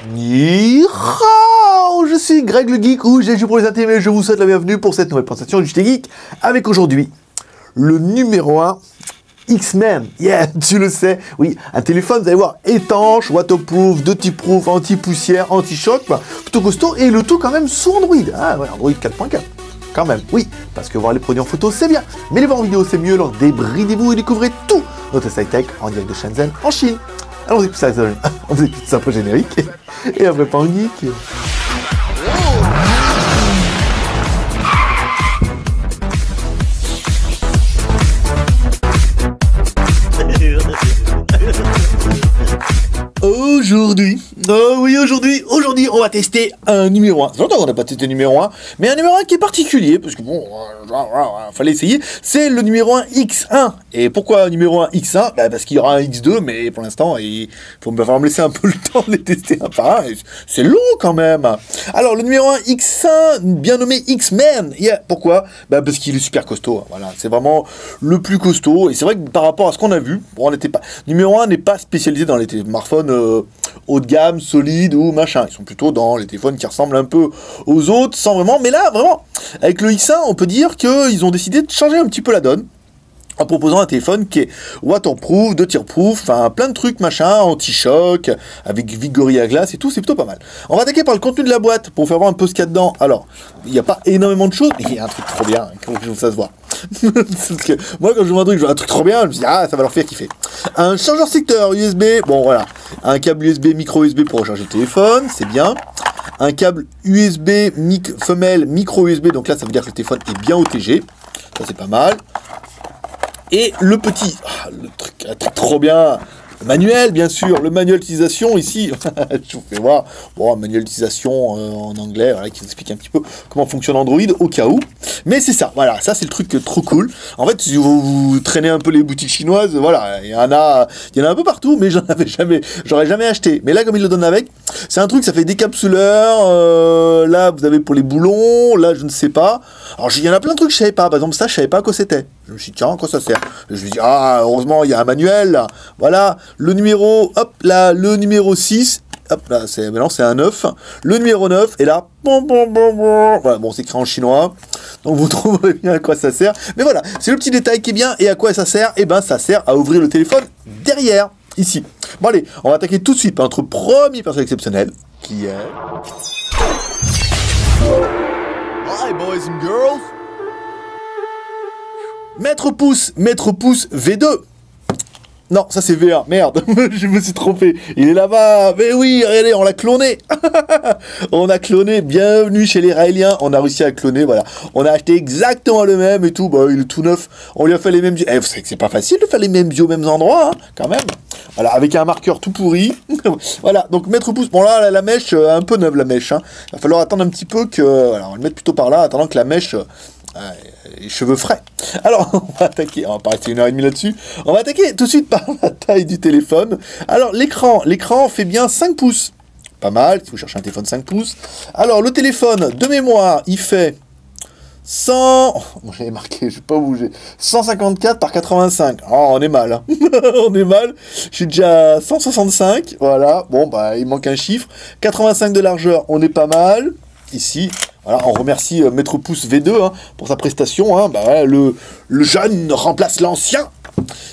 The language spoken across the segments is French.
Ni hao, je suis Greg le Geek, ou j'ai pour les intimes et je vous souhaite la bienvenue pour cette nouvelle présentation du JT Geek, avec aujourd'hui le numéro 1 X-Men. Yeah, tu le sais, oui, un téléphone, vous allez voir, étanche, waterproof, dirty-proof, anti-poussière, anti-choc, plutôt costaud, et le tout quand même sous Android. Ah ouais, Android 4.4. Quand même, oui, parce que voir les produits en photo c'est bien, mais les voir en vidéo c'est mieux, alors débridez-vous et découvrez tout notre high-tech en direct de Shenzhen, en Chine. Alors on écoute ça, on écoute ça un peu générique, et après pas en geek. Aujourd'hui, oh oui, aujourd'hui, on va tester un numéro 1. C'est longtemps qu'on n'a pas testé numéro 1, mais un numéro 1 qui est particulier, parce que bon, fallait essayer, c'est le numéro 1 X1. Et pourquoi numéro 1 X1 ? Bah parce qu'il y aura un X2, mais pour l'instant, il faut me laisser un peu le temps de les tester un par un, c'est long quand même. Alors, le numéro 1 X1, bien nommé X-Men, pourquoi ? Bah parce qu'il est super costaud, voilà, c'est vraiment le plus costaud, et c'est vrai que par rapport à ce qu'on a vu, bon, on n'était pas... Numéro 1 n'est pas spécialisé dans les smartphones haut de gamme, solide ou machin. Ils sont plutôt dans les téléphones qui ressemblent un peu aux autres, sans vraiment... Mais là, vraiment, avec le X1, on peut dire qu'ils ont décidé de changer un petit peu la donne, en proposant un téléphone qui est waterproof, dirty-proof, enfin plein de trucs, machin, anti-choc, avec Gorilla Glass et tout, c'est plutôt pas mal. On va attaquer par le contenu de la boîte, pour faire voir un peu ce qu'il y a dedans. Alors, il n'y a pas énormément de choses, mais il y a un truc trop bien, comment que ça se voit. Parce que moi, quand je vois un truc trop bien, je me dis, ah, ça va leur faire kiffer. Un chargeur secteur USB, bon voilà, un câble USB, micro USB pour recharger le téléphone, c'est bien. Un câble USB femelle, micro USB, donc là, ça veut dire que le téléphone est bien OTG, ça c'est pas mal. Et le petit, le truc trop bien, le manuel bien sûr, le manuel d'utilisation ici, je vous fais voir, bon, un manuel d'utilisation en anglais, voilà, qui vous explique un petit peu comment fonctionne Android au cas où. Mais c'est ça, voilà, ça c'est le truc trop cool. En fait, si vous traînez un peu les boutiques chinoises, voilà, il y en a un peu partout, mais j'aurais jamais acheté. Mais là, comme ils le donnent avec, c'est un truc, ça fait décapsuleur, là vous avez pour les boulons, là je ne sais pas. Alors il y en a plein de trucs que je savais pas, par exemple ça je savais pas à quoi c'était. Je me suis dit tiens, à quoi ça sert ? Je me suis dit ah, heureusement il y a un manuel là. Voilà, le numéro, hop là, le numéro 6, hop là, maintenant c'est un 9. Le numéro 9, et là, voilà, bon c'est écrit en chinois, donc vous trouverez bien à quoi ça sert. Mais voilà, c'est le petit détail qui est bien, et à quoi ça sert ? Eh ben ça sert à ouvrir le téléphone derrière, ici. Bon allez, on va attaquer tout de suite par notre premier personnage exceptionnel, qui est... Hi boys and girls. Maître Pouce V2. Non, ça c'est V1, merde, je me suis trompé. Il est là-bas, mais oui, regardez, on l'a cloné. On a cloné, bienvenue chez les Raéliens, on a réussi à cloner, voilà. On a acheté exactement le même et tout, bah il est tout neuf. On lui a fait les mêmes yeux. Vous savez que c'est pas facile de faire les mêmes yeux aux mêmes endroits, hein, quand même. Voilà, avec un marqueur tout pourri. Voilà, donc Maître Pouce, bon là, la mèche, un peu neuve la mèche, hein. Il va falloir attendre un petit peu que... Voilà, on va le mettre plutôt par là, attendant que la mèche... les cheveux frais. Alors, on va attaquer, on va pas rester 1h30 là-dessus, on va attaquer tout de suite par la taille du téléphone. Alors, l'écran fait bien 5 pouces. Pas mal, si vous cherchez un téléphone 5 pouces. Alors, le téléphone, de mémoire, il fait 100... Bon, j'avais marqué, je vais pas bouger. 154 par 85. Oh, on est mal, hein. On est mal. Je suis déjà à 165, voilà. Bon, bah, il manque un chiffre. 85 de largeur, on est pas mal. Ici... Voilà, on remercie Maître Pouce V2 hein, pour sa prestation. Hein, bah, le jeune remplace l'ancien.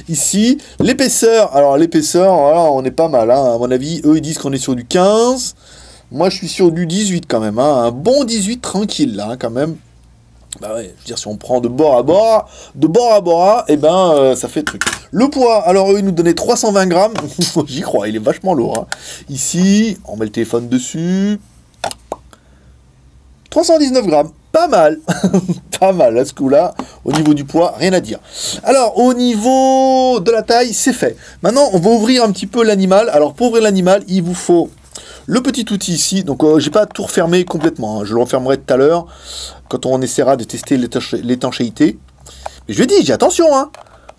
Ici, l'épaisseur. Alors, l'épaisseur, voilà, on est pas mal. Hein, à mon avis, eux, ils disent qu'on est sur du 15. Moi, je suis sur du 18 quand même. Hein, un bon 18 tranquille, là, hein, quand même. Bah ouais, je veux dire, si on prend de bord à bord, et ben, ça fait le truc. Le poids, alors eux, ils nous donnaient 320 grammes. J'y crois, il est vachement lourd. Hein. Ici, on met le téléphone dessus. 319 grammes, pas mal, pas mal à ce coup-là, au niveau du poids, rien à dire. Alors, au niveau de la taille, c'est fait. Maintenant, on va ouvrir un petit peu l'animal. Alors, pour ouvrir l'animal, il vous faut le petit outil ici. Donc, j'ai pas tout refermé complètement, hein. Je le refermerai tout à l'heure, quand on essaiera de tester l'étanchéité. Mais je lui ai dit, j'ai attention, hein.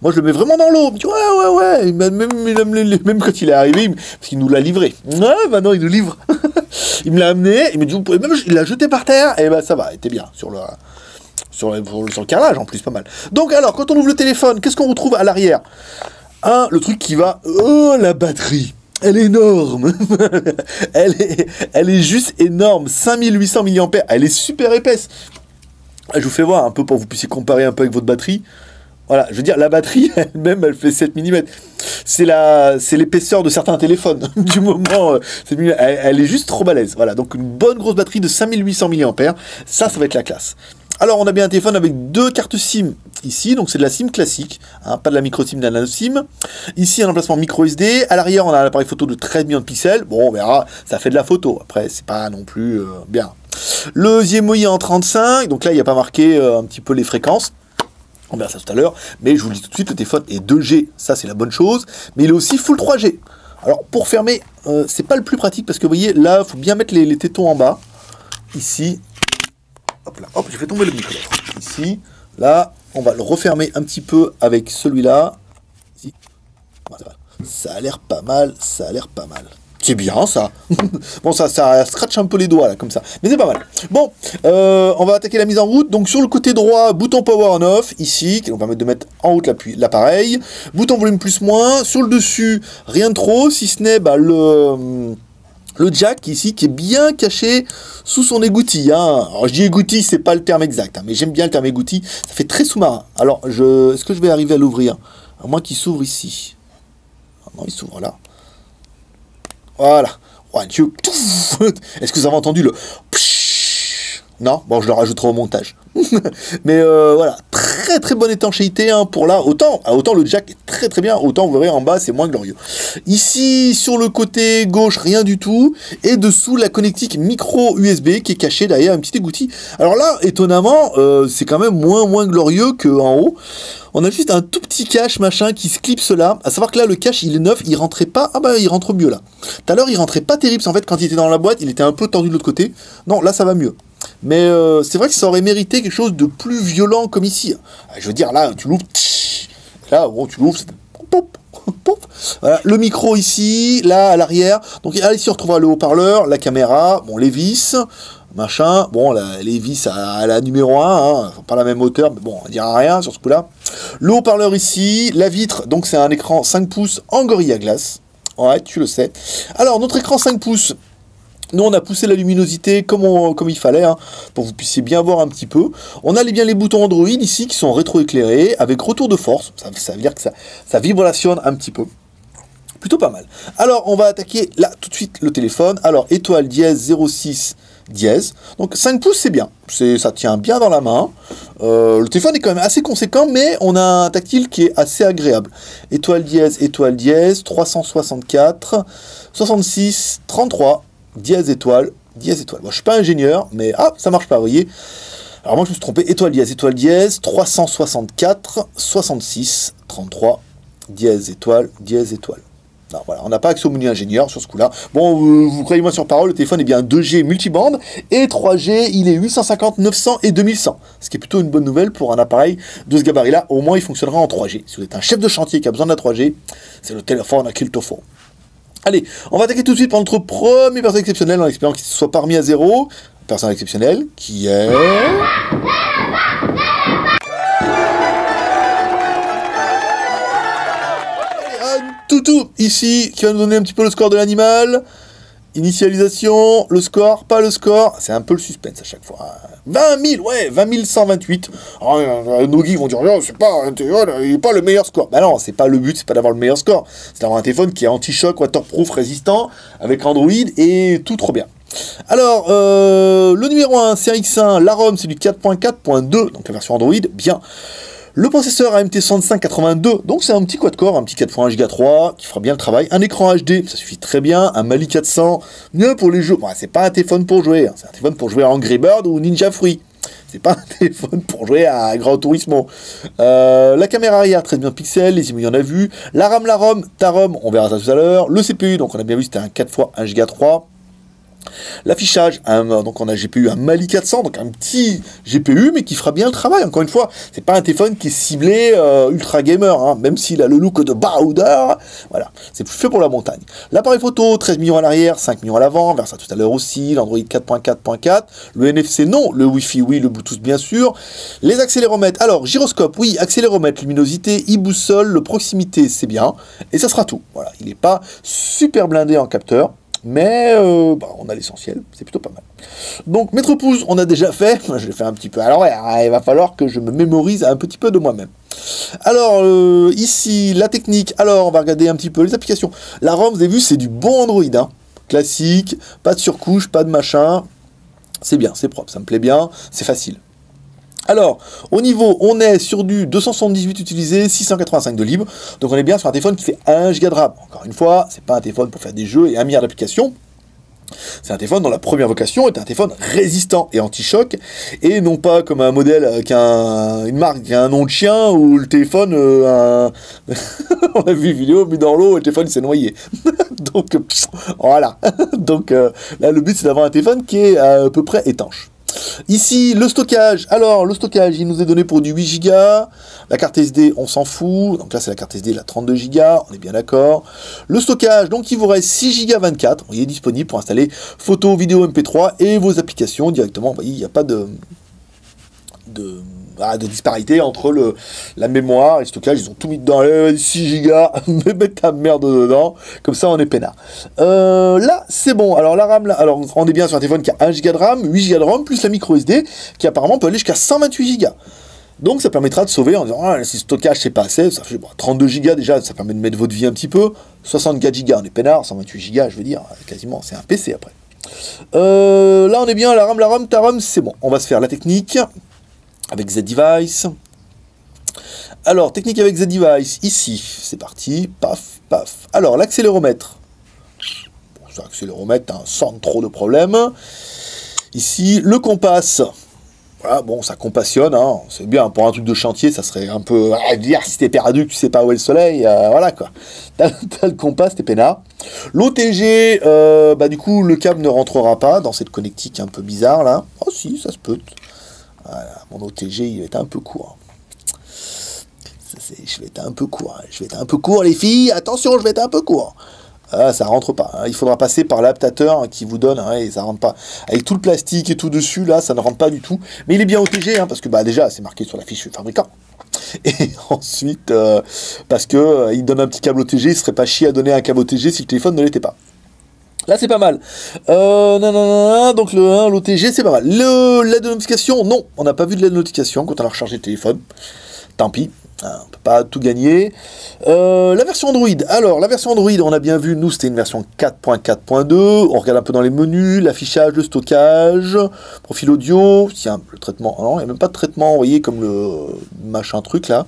Moi, je le mets vraiment dans l'eau. Il me dit, ouais. Même quand il est arrivé, parce qu'il nous l'a livré. Ouais, bah non, il nous livre. Il me l'a amené, il me dit, même il l'a jeté par terre, et ben ça va, il était bien, sur le carrelage en plus, pas mal. Donc alors, quand on ouvre le téléphone, qu'est-ce qu'on retrouve à l'arrière ? Le truc qui va... Oh, la batterie. Elle est énorme. Elle est juste énorme. 5800 mAh. Elle est super épaisse. Je vous fais voir un peu pour que vous puissiez comparer un peu avec votre batterie. Voilà, je veux dire, la batterie elle-même, elle fait 7 mm. C'est l'épaisseur de certains téléphones. Du moment, elle est juste trop balèze. Voilà, donc une bonne grosse batterie de 5800 mAh. Ça va être la classe. Alors, on a bien un téléphone avec 2 cartes SIM ici, donc c'est de la SIM classique, hein, pas de la micro SIM, de la nano SIM. Ici, un emplacement micro SD. À l'arrière, on a un appareil photo de 13 millions de pixels. Bon, on verra, ça fait de la photo. Après, c'est pas non plus bien. Le ZMI en 35, donc là, il n'y a pas marqué un petit peu les fréquences. On verra ça tout à l'heure, mais je vous le dis tout de suite, le téléphone est 2G, ça c'est la bonne chose, mais il est aussi full 3G. Alors, pour fermer, c'est pas le plus pratique, parce que vous voyez, là, il faut bien mettre les tétons en bas. Ici. Hop là, hop, j'ai fait tomber le micro. Ici, là, on va le refermer un petit peu avec celui-là. Ici. Voilà. Ça a l'air pas mal, ça a l'air pas mal. C'est bien ça. Bon, ça scratch un peu les doigts là, comme ça. Mais c'est pas mal. Bon, on va attaquer la mise en route. Donc sur le côté droit, bouton power on off, ici, qui va permettre de mettre en route l'appareil. Bouton volume plus moins. Sur le dessus, rien de trop, si ce n'est le jack ici, qui est bien caché sous son égoutille. Hein. Alors je dis égoutille, c'est pas le terme exact, hein, mais j'aime bien le terme égoutille. Ça fait très sous-marin. Alors, est-ce que je vais arriver à l'ouvrir? À moins qu'il s'ouvre ici. Ah non, il s'ouvre là. Voilà. Oh, Dieu. Est-ce que vous avez entendu le... Non? Bon, je le rajouterai au montage. Mais voilà, très très bonne étanchéité hein, pour là. Autant le jack est très très bien, autant vous verrez en bas, c'est moins glorieux. Ici, sur le côté gauche, rien du tout. Et dessous, la connectique micro USB qui est cachée derrière un petit égoutille. Alors là, étonnamment, c'est quand même moins glorieux qu'en haut. On a juste un tout petit cache machin qui se clipse là. À savoir que là, le cache, il est neuf, il rentrait pas. Ah bah, il rentre mieux là. Tout à l'heure, il rentrait pas terrible. En fait, quand il était dans la boîte, il était un peu tendu de l'autre côté. Non, là, ça va mieux. Mais c'est vrai que ça aurait mérité quelque chose de plus violent comme ici. Je veux dire, là, tu l'ouvres. Là, bon, tu l'ouvres. Voilà, le micro ici, là, à l'arrière. Donc ici, on retrouvera le haut-parleur, la caméra, bon, les vis. Machin, bon, les vis à la numéro 1, hein, pas la même hauteur, mais bon, on dira rien sur ce coup-là. Le haut-parleur ici, la vitre, donc c'est un écran 5 pouces en Gorilla Glass. Ouais, tu le sais. Alors, notre écran 5 pouces, nous, on a poussé la luminosité comme il fallait, hein, pour que vous puissiez bien voir un petit peu. On a bien les boutons Android ici, qui sont rétroéclairés, avec retour de force. Ça veut dire que ça vibrationne un petit peu. Plutôt pas mal. Alors, on va attaquer, là, tout de suite, le téléphone. Alors, étoile dièse 06 dièse. Donc 5 pouces, c'est bien. Ça tient bien dans la main. Le téléphone est quand même assez conséquent, mais on a un tactile qui est assez agréable. Étoile dièse, 364, 66, 33, dièse étoile, dièse étoile. Bon, je suis pas ingénieur, mais ça marche pas, vous voyez. Alors moi, je me suis trompé. Étoile dièse, 364, 66, 33, dièse étoile, dièse étoile. Non, voilà, on n'a pas accès au menu ingénieur sur ce coup-là. Bon, vous croyez-moi sur parole, le téléphone est bien 2G multibande et 3G, il est 850, 900 et 2100. Ce qui est plutôt une bonne nouvelle pour un appareil de ce gabarit-là. Au moins, il fonctionnera en 3G. Si vous êtes un chef de chantier qui a besoin de la 3G, c'est le téléphone qu'il te faut. Allez, on va attaquer tout de suite par notre premier personne exceptionnel en espérant qu'il soit parmi à 0. Personne exceptionnelle qui est... Toutou, ici, qui va nous donner un petit peu le score de l'animal. Initialisation, le score, pas le score. C'est un peu le suspense à chaque fois. 20 000, ouais, 20 128. Alors, nos geeks vont dire, non, c'est pas un téléphone, il n'est pas le meilleur score. Bah non, c'est pas le but, c'est pas d'avoir le meilleur score. C'est d'avoir un téléphone qui est anti-choc, waterproof, résistant, avec Android et tout trop bien. Alors, le numéro 1, c'est X1, la ROM, c'est du 4.4.2, donc la version Android, bien. Le processeur AMT 6582, donc c'est un petit quad-core, un petit 4.1 Go 3, qui fera bien le travail. Un écran HD, ça suffit très bien. Un Mali 400, mieux pour les jeux. Bon, c'est pas un téléphone pour jouer, hein. C'est un téléphone pour jouer à Angry Bird ou Ninja Fruit. C'est pas un téléphone pour jouer à Gran Turismo. La caméra arrière, 13 millions de pixels, les images, on a vu. La RAM, ta ROM, on verra ça tout à l'heure. Le CPU, donc on a bien vu, c'était un 4x1 Go 3. L'affichage, donc on a GPU un Mali 400, donc un petit GPU, mais qui fera bien le travail. Encore une fois, c'est pas un téléphone qui est ciblé ultra gamer, hein, même s'il a le look de baroudeur. Voilà, c'est plus fait pour la montagne. L'appareil photo, 13 millions à l'arrière, 5 millions à l'avant, vers ça tout à l'heure aussi, l'Android 4.4.4, le NFC non, le Wi-Fi oui, le Bluetooth bien sûr. Les accéléromètres, alors gyroscope, oui, accéléromètre, luminosité, e-boussole, le proximité, c'est bien, et ça sera tout. Voilà, il n'est pas super blindé en capteur. Mais on a l'essentiel, c'est plutôt pas mal. Donc, mètre pouce, on a déjà fait. Je l'ai fait un petit peu. Alors, ouais, il va falloir que je me mémorise un petit peu de moi-même. Alors, ici, la technique. Alors, on va regarder un petit peu les applications. La ROM, vous avez vu, c'est du bon Android. Hein. Classique, pas de surcouche, pas de machin. C'est bien, c'est propre, ça me plaît bien, c'est facile. Alors, au niveau, on est sur du 278 utilisé, 685 de libre. Donc on est bien sur un téléphone qui fait 1 Go de RAM. Encore une fois, c'est pas un téléphone pour faire des jeux et 1 milliard d'applications. C'est un téléphone dont la première vocation est un téléphone résistant et anti-choc, et non pas comme un modèle qui a une marque qui a un nom de chien, où le téléphone, on a vu une vidéo, mis dans l'eau, et le téléphone s'est noyé. Donc, voilà. Donc là, le but c'est d'avoir un téléphone qui est à peu près étanche. Ici, le stockage. Alors, le stockage, il nous est donné pour du 8 Go. La carte SD, on s'en fout. Donc là, c'est la carte SD, la 32 Go. On est bien d'accord. Le stockage, donc il vous reste 6 Go 24. Il est disponible pour installer photos, vidéos, MP3 et vos applications directement. Vous voyez, il n'y a pas de disparité entre la mémoire et le stockage. Ils ont tout mis dedans, 6 Go, mets ta merde dedans, comme ça on est peinard. Là c'est bon, alors la RAM, là, alors on est bien sur un téléphone qui a 1 Go de RAM, 8 Go de RAM, plus la micro SD, qui apparemment peut aller jusqu'à 128 Go. Donc ça permettra de sauver en disant, si le stockage c'est pas assez, ça fait 32 Go déjà, ça permet de mettre votre vie un petit peu, 64 Go, on est peinard, 128 Go, je veux dire, quasiment, c'est un PC après. Là on est bien, la RAM, ta RAM, c'est bon, on va se faire la technique. Avec Z-Device. Alors, technique avec Z-Device, ici, c'est parti, paf, paf. Alors, l'accéléromètre. Bon, c'est l'accéléromètre, hein, sans trop de problèmes. Ici, le compas. Voilà, bon, ça compassionne, hein, c'est bien, pour un truc de chantier, ça serait un peu... dire, si t'es perdu, que tu sais pas où est le soleil, voilà, quoi. T'as le compas, t'es peinard. L'OTG, du coup, le câble ne rentrera pas dans cette connectique un peu bizarre, là. Oh, si, ça se peut. Voilà, mon OTG, il va être un peu court. Je vais être un peu court. Je vais être un peu court, les filles. Attention, je vais être un peu court. Ah, ça rentre pas. Hein. Il faudra passer par l'adaptateur qui vous donne. Hein, et ça rentre pas. Avec tout le plastique et tout dessus, là, ça ne rentre pas du tout. Mais il est bien OTG, hein, parce que déjà, c'est marqué sur la fiche fabricant. Et ensuite, parce que il donne un petit câble OTG, il serait pas chier à donner un câble OTG si le téléphone ne l'était pas. Là, c'est pas mal. Donc l'OTG, c'est pas mal. L'aide de notification, non. On n'a pas vu de l'aide de notification quand on a rechargé le téléphone. Tant pis. On peut pas tout gagner. La version Android. Alors, la version Android, on a bien vu, nous, c'était une version 4.4.2. On regarde un peu dans les menus, l'affichage, le stockage, profil audio. Tiens, le traitement. Non, il n'y a même pas de traitement, vous voyez, comme le machin truc, là.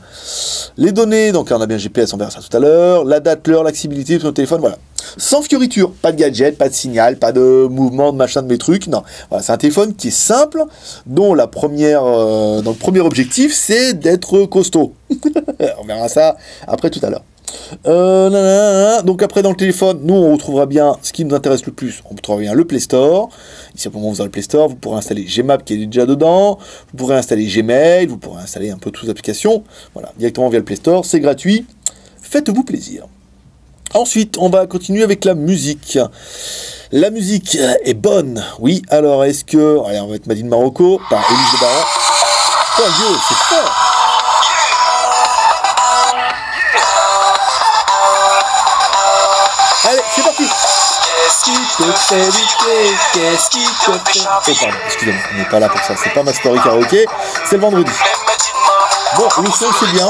Les données, donc là, on a bien GPS, on verra ça tout à l'heure. La date, l'heure, l'accessibilité de notre téléphone, voilà. Sans fioriture, pas de gadget, pas de signal, pas de mouvement, de machin de mes trucs, non. Voilà, c'est un téléphone qui est simple, dont le premier objectif, c'est d'être costaud. On verra ça après tout à l'heure. Donc après dans le téléphone, nous on retrouvera bien ce qui nous intéresse le plus. On retrouvera bien le Play Store. Ici pour vous avez le Play Store, vous pourrez installer Gmap qui est déjà dedans. Vous pourrez installer Gmail, vous pourrez installer un peu toutes les applications. Voilà, directement via le Play Store, c'est gratuit. Faites-vous plaisir. Ensuite, on va continuer avec la musique. La musique est bonne, oui. Alors, est-ce que... Allez, on va mettre Madine Marocco par Élise de Baron. Oh Dieu, c'est fort. Allez, c'est parti. Qu'est-ce qui te fait vibrer? Qu'est-ce qui te fait... Oh pardon, excusez-moi, on n'est pas là pour ça. C'est pas ma story karaoké, c'est le vendredi. Bon, le son, c'est bien.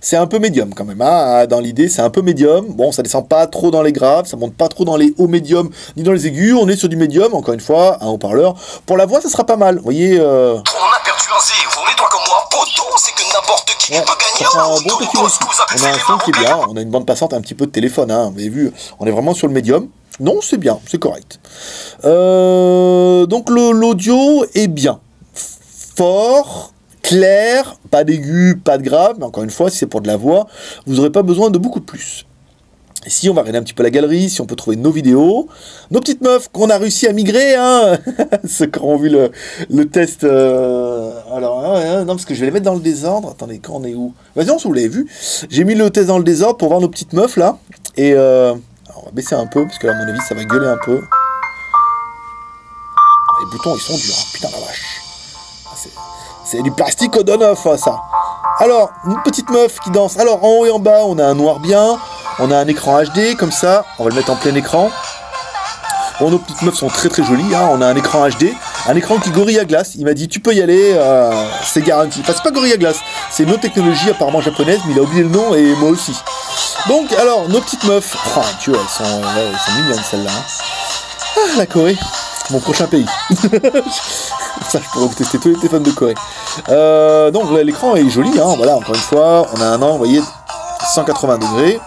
C'est un peu médium quand même, hein, dans l'idée c'est un peu médium, bon ça descend pas trop dans les graves, ça monte pas trop dans les hauts médiums ni dans les aigus, on est sur du médium, encore une fois, un haut-parleur. Pour la voix ça sera pas mal, vous voyez... On a perdu un zéro, mais toi comme moi, poto, c'est que n'importe qui peut gagner. On a un bon petit aussi. On a un son qui est bien, on a une bande passante un petit peu de téléphone, hein, vous avez vu, on est vraiment sur le médium. Non, c'est bien, c'est correct. Donc l'audio est bien, fort... clair, pas d'aigu, pas de grave, mais encore une fois, si c'est pour de la voix, vous n'aurez pas besoin de beaucoup de plus. Ici, on va regarder un petit peu la galerie, si on peut trouver nos vidéos. Nos petites meufs qu'on a réussi à migrer, hein. Ceux qui ont vu le test. Alors, non, parce que je vais les mettre dans le désordre. Attendez, quand on est où? Vas-y, on se vous l'avez vu. J'ai mis le test dans le désordre pour voir nos petites meufs, là. Et alors, on va baisser un peu, parce que là, à mon avis, ça va gueuler un peu. Les boutons, ils sont durs, hein. Putain, la vache. C'est du plastique au neuf, ça. Alors, une petite meuf qui danse. Alors, en haut et en bas, on a un noir bien. On a un écran HD, comme ça. On va le mettre en plein écran. Bon, nos petites meufs sont très très jolies. Hein. On a un écran HD. Un écran qui Gorilla Glass. Il m'a dit, tu peux y aller. C'est garanti. Enfin, c'est pas Gorilla Glass. C'est une autre technologie apparemment japonaise, mais il a oublié le nom et moi aussi. Donc, alors, nos petites meufs. Oh, tu vois, elles sont mignonnes, celles-là. Hein. Ah, la Corée. Mon prochain pays. Ça, je pourrais vous tester tous les téléphones de Corée. Donc, l'écran est joli. Hein. Voilà, encore une fois, on a un an, vous voyez, 180 degrés.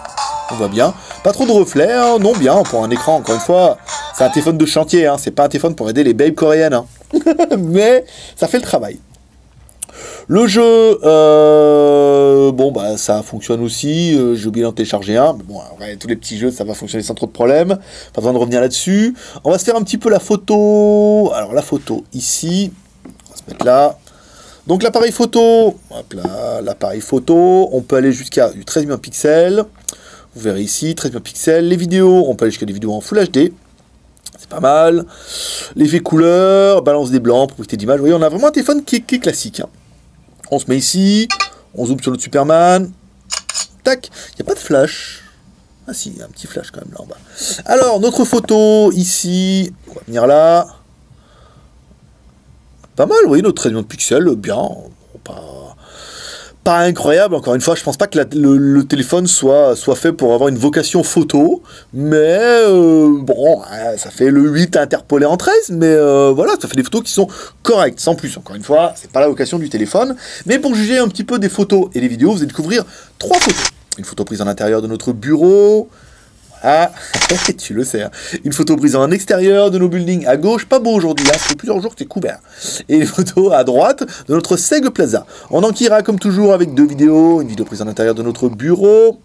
On voit bien. Pas trop de reflets, hein. Non, bien, pour un écran, encore une fois, c'est un téléphone de chantier, hein. C'est pas un téléphone pour aider les babes coréennes, hein. Mais ça fait le travail. Le jeu, bon, bah, ça fonctionne aussi. J'ai oublié d'en télécharger un. Mais bon, après, tous les petits jeux, ça va fonctionner sans trop de problèmes. Pas besoin de revenir là-dessus. On va se faire un petit peu la photo. Alors, la photo, ici. On va se mettre là. Donc, l'appareil photo. Hop là, l'appareil photo. On peut aller jusqu'à 13 millions de pixels. Vous verrez ici, 13 millions de pixels. Les vidéos, on peut aller jusqu'à des vidéos en Full HD. C'est pas mal. L'effet couleur, balance des blancs, propriété d'image. Vous voyez, on a vraiment un téléphone qui est classique. Hein. On se met ici. On zoome sur notre Superman. Tac. Il n'y a pas de flash. Ah si, il y a un petit flash quand même là en bas. Alors, notre photo, ici. On va venir là. Pas mal, vous voyez, notre 13 millions de pixels. Bien. Pas incroyable, encore une fois, je pense pas que le téléphone soit fait pour avoir une vocation photo, mais bon, ça fait le 8 interpolé en 13, mais voilà, ça fait des photos qui sont correctes, sans plus, encore une fois, c'est pas la vocation du téléphone, mais pour juger un petit peu des photos et des vidéos, vous allez découvrir 3 photos. Une photo prise en intérieur de notre bureau, voilà, tu le sais, hein. Une photo prise en extérieur de nos buildings à gauche, pas beau aujourd'hui, hein, ça fait plusieurs jours que c'est couvert. Et une photo à droite de notre Seg Plaza. On enquillera comme toujours avec 2 vidéos, une vidéo prise en intérieur de notre bureau,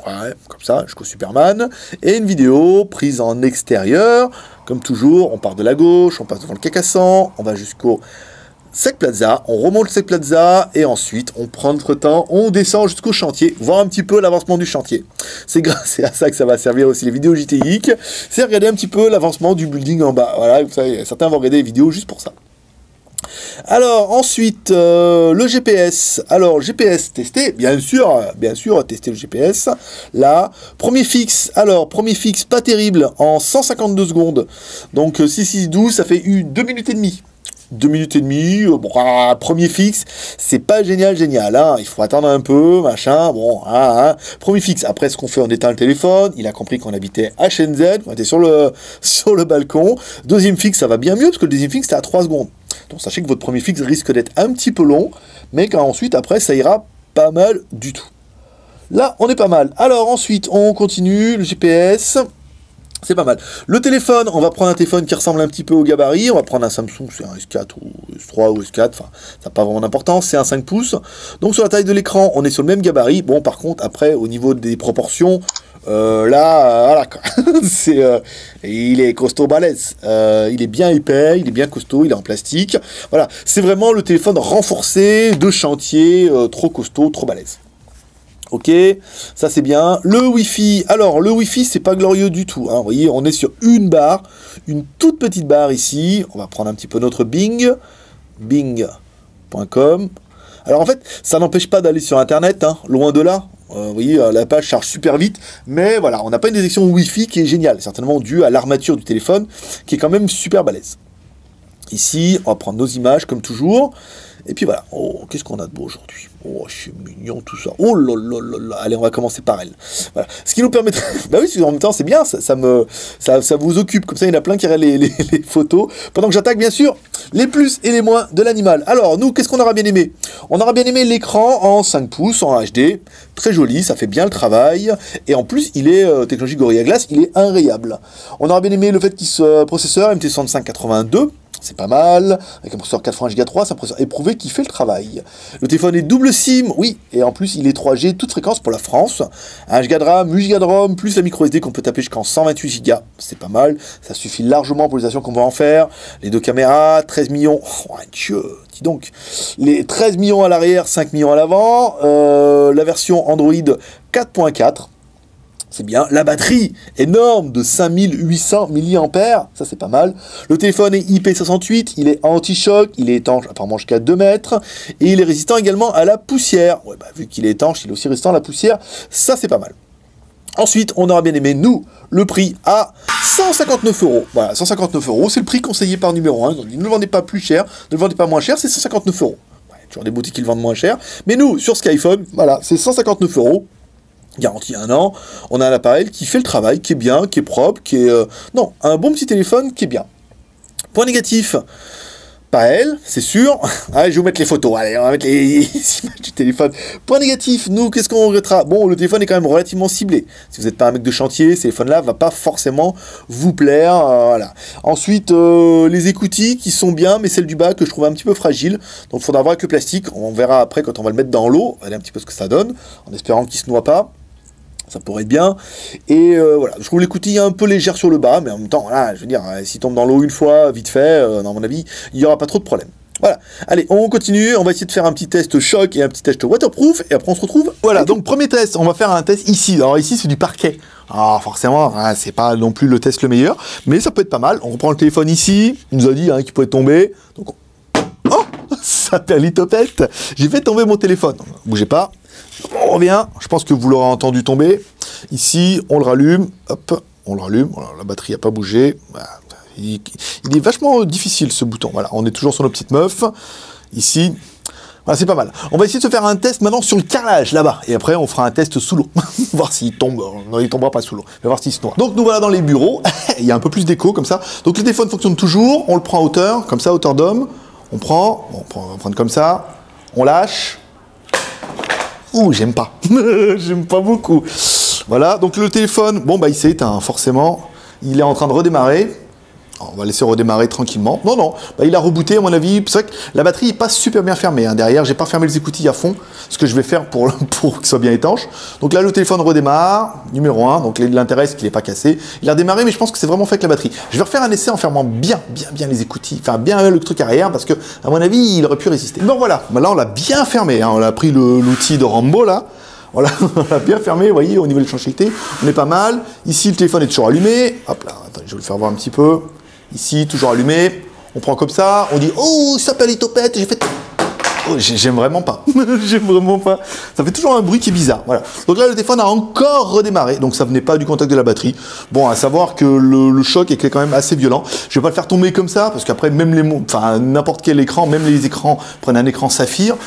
ouais, comme ça, jusqu'au Superman, et une vidéo prise en extérieur, comme toujours, on part de la gauche, on passe devant le Cacassan, on va jusqu'au Seg Plaza, on remonte le Seg Plaza et ensuite on prend notre temps, on descend jusqu'au chantier, voir un petit peu l'avancement du chantier. C'est grâce à ça que ça va servir aussi les vidéos JTIC, c'est regarder un petit peu l'avancement du building en bas. Voilà, vous savez, certains vont regarder les vidéos juste pour ça. Alors ensuite, le GPS. Alors GPS testé, bien sûr, tester le GPS. Là, premier fixe. Alors premier fixe, pas terrible, en 152 secondes. Donc 6,6,12, ça fait 2 minutes et demie. 2 minutes et demie, premier fixe, c'est pas génial, hein. Il faut attendre un peu, machin, bon, premier fixe. Après, ce qu'on fait, on éteint le téléphone, il a compris qu'on habitait à Shenzhen, on était sur le balcon. Deuxième fixe, ça va bien mieux, parce que le deuxième fixe, c'était à 3 secondes. Donc, sachez que votre premier fixe risque d'être un petit peu long, mais qu'ensuite, après, ça ira pas mal du tout. Là, on est pas mal. Alors, ensuite, on continue, le GPS... C'est pas mal. Le téléphone, on va prendre un téléphone qui ressemble un petit peu au gabarit. On va prendre un Samsung, c'est un S4 ou S3 ou S4. Enfin, ça n'a pas vraiment d'importance. C'est un 5 pouces. Donc, sur la taille de l'écran, on est sur le même gabarit. Bon, par contre, après, au niveau des proportions, là, voilà, quoi. Il est costaud balèze. Il est bien épais, il est bien costaud, il est en plastique. Voilà. C'est vraiment le téléphone renforcé de chantier, trop costaud, trop balèze. Ok, ça c'est bien. Le Wi-Fi, alors le Wi-Fi c'est pas glorieux du tout, hein. Vous voyez, on est sur une barre, une toute petite barre ici. On va prendre un petit peu notre Bing, bing.com. Alors en fait, ça n'empêche pas d'aller sur Internet, hein, loin de là. Vous voyez, la page charge super vite, mais voilà, on n'a pas une détection Wi-Fi qui est géniale, certainement due à l'armature du téléphone, qui est quand même super balèze. Ici, on va prendre nos images comme toujours. Et puis voilà. Oh, qu'est-ce qu'on a de beau aujourd'hui? Oh, c'est mignon tout ça. Oh là là là là. Allez, on va commencer par elle. Voilà. Ce qui nous permettrait... bah oui, en même temps, c'est bien. Ça vous occupe. Comme ça, il y en a plein qui regardent les photos. Pendant que j'attaque, bien sûr, les plus et les moins de l'animal. Alors, nous, qu'est-ce qu'on aura bien aimé? On aura bien aimé l'écran en 5 pouces, en HD. Très joli, ça fait bien le travail. Et en plus, il est technologie Gorilla Glass, il est inrayable. On aura bien aimé le fait qu'il soit processeur MT6582. c'est pas mal. Avec un processeur 80 Go 3, c'est un processeur éprouvé qui fait le travail. Le téléphone est double SIM, oui, et en plus il est 3G, toute fréquence pour la France. 1 Go de RAM, 8 Go de ROM, plus la micro SD qu'on peut taper jusqu'en 128 Go, c'est pas mal. Ça suffit largement pour les actions qu'on va en faire. Les 2 caméras, 13 millions, oh Dieu, dis donc. Les 13 millions à l'arrière, 5 millions à l'avant. La version Android 4.4. C'est bien. La batterie énorme de 5800 mAh, ça c'est pas mal. Le téléphone est IP68, il est anti-choc, il est étanche apparemment jusqu'à 2 mètres, et il est résistant également à la poussière. Ouais, bah, vu qu'il est étanche, il est aussi résistant à la poussière, ça c'est pas mal. Ensuite, on aura bien aimé, nous, le prix à 159 €. Voilà, 159 €, c'est le prix conseillé par numéro 1. Ils ont dit, ne le vendez pas plus cher, ne le vendez pas moins cher, c'est 159 €. Ouais, toujours des boutiques qui le vendent moins cher. Mais nous, sur Skyphone, voilà, c'est 159 €. Garantie 1 an, on a un appareil qui fait le travail, qui est bien, qui est propre, qui est... non, un bon petit téléphone qui est bien. Point négatif, pas elle, c'est sûr. Allez, je vais vous mettre les photos, allez, on va mettre les images du téléphone. Point négatif, nous, qu'est-ce qu'on regrettera? Bon, le téléphone est quand même relativement ciblé. Si vous n'êtes pas un mec de chantier, ce téléphone-là va pas forcément vous plaire, voilà. Ensuite, les écoutilles qui sont bien, mais celle du bas que je trouve un petit peu fragile. Donc, il faudra voir avec le plastique. On verra après quand on va le mettre dans l'eau, on va voir un petit peu ce que ça donne, en espérant qu'il se noie pas. Ça pourrait être bien. Et voilà, je trouve l'écoutille un peu légère sur le bas, mais en même temps, voilà, je veux dire, s'il tombe dans l'eau une fois, vite fait, dans mon avis, il n'y aura pas trop de problème. Voilà, allez, on continue, on va essayer de faire un petit test choc et un petit test waterproof, et après on se retrouve. Voilà, donc premier test, on va faire un test ici. Alors ici, c'est du parquet. Alors forcément, hein, c'est pas non plus le test le meilleur, mais ça peut être pas mal. On reprend le téléphone ici, il nous a dit qu'il pouvait tomber. Donc oh, ça perlitopette. J'ai fait tomber mon téléphone. Bougez pas. On revient, je pense que vous l'aurez entendu tomber. Ici, on le rallume, hop, on le rallume, voilà, la batterie n'a pas bougé. Voilà. Il est vachement difficile ce bouton. Voilà, on est toujours sur nos petites meufs. Ici, voilà, c'est pas mal. On va essayer de se faire un test maintenant sur le carrelage là-bas. Et après, on fera un test sous l'eau. Voir s'il tombe. Non, il tombera pas sous l'eau. On va voir s'il se noie. Donc, nous voilà dans les bureaux. Il y a un peu plus d'écho comme ça. Donc, le téléphone fonctionne toujours. On le prend à hauteur, comme ça, hauteur d'homme. On va prendre comme ça. On lâche. Ouh, j'aime pas. J'aime pas beaucoup. Voilà, donc le téléphone, bon, bah il s'est éteint, forcément. Il est en train de redémarrer. Alors, on va laisser redémarrer tranquillement. Non, non, bah, il a rebooté, à mon avis. C'est vrai que la batterie n'est pas super bien fermée. Hein. Derrière, j'ai pas fermé les écoutilles à fond. Ce que je vais faire pour qu'il soit bien étanche. Donc là, le téléphone redémarre. Numéro 1. Donc l'intérêt, c'est qu'il n'est pas cassé. Il a redémarré, mais je pense que c'est vraiment fait avec la batterie. Je vais refaire un essai en fermant bien les écoutilles. Enfin, bien le truc arrière, parce que, à mon avis, il aurait pu résister. Bon, voilà. Bah, là, on l'a bien fermé. Hein. On a pris l'outil de Rambo, là. Voilà, on l'a bien fermé, vous voyez, au niveau de l'étanchéité, on est pas mal. Ici, le téléphone est toujours allumé. Hop là, attendez, je vais le faire voir un petit peu. Ici, toujours allumé. On prend comme ça, on dit « Oh, ça s'appelle Litopette !» J'ai fait... Oh, j'aime vraiment pas. J'aime vraiment pas. Ça fait toujours un bruit qui est bizarre. Voilà. Donc là, le téléphone a encore redémarré. Donc ça venait pas du contact de la batterie. Bon, à savoir que le choc est quand même assez violent. Je vais pas le faire tomber comme ça, parce qu'après, même n'importe quel écran, même les écrans prennent un écran saphir.